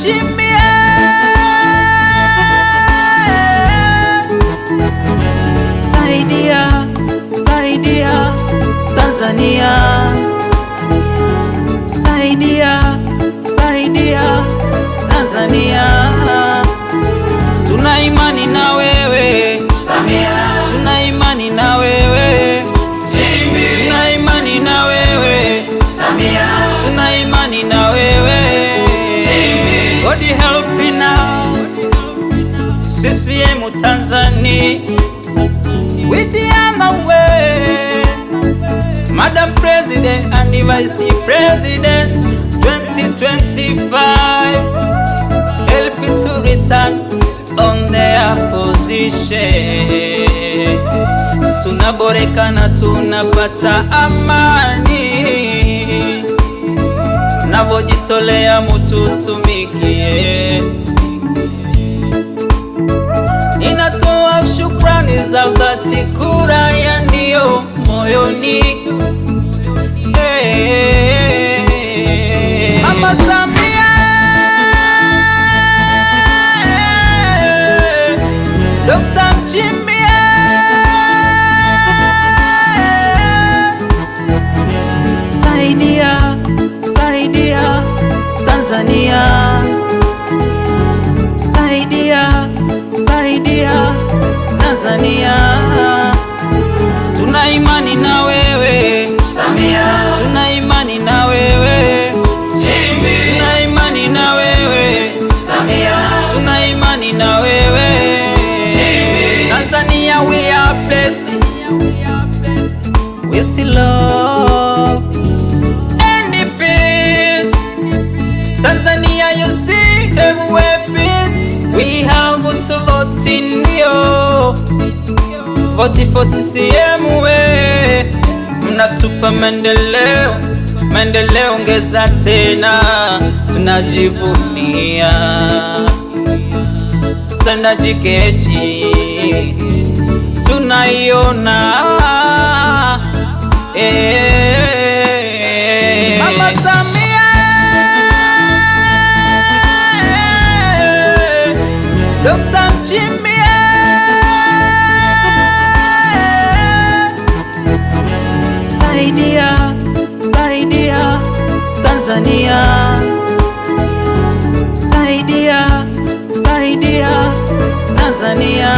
Nchimbi, saidia, saidia Tanzania, saidia, saidia Tanzania. Tuna imani na wewe Samia, tuna imani na wewe Nchimbi, tuna imani na wewe Samia, tuna imani na wewe Nchimbi. God help me now, CCM Tanzania, with the other way, Madam President and the Vice President 2025, help me to return on their position. Tunaboreka na tunapata amani, navojitolea mututumikie. Ninatoa shukrani za dhati, kura ya ndio moyoni. Mama Samia, Dr. Nchimbi, saidia, saidia Tanzania, saidia, saidia Tanzania. Tuna imani na wewe Samia, tuna imani na wewe Nchimbi, tuna imani na wewe Samia, tuna imani na wewe Nchimbi. Tanzania, we are blessed with the love and the peace. Tanzania, you see everywhere peace. We have to vote in you, vote for CCM we. Mnatupa maendeleo, maendeleo ongeza tena, tunajivunia. Standard GKG tunaiona, Mama Samia, Dr. Nchimbi, saidia, saidia Tanzania, saidia, saidia Tanzania.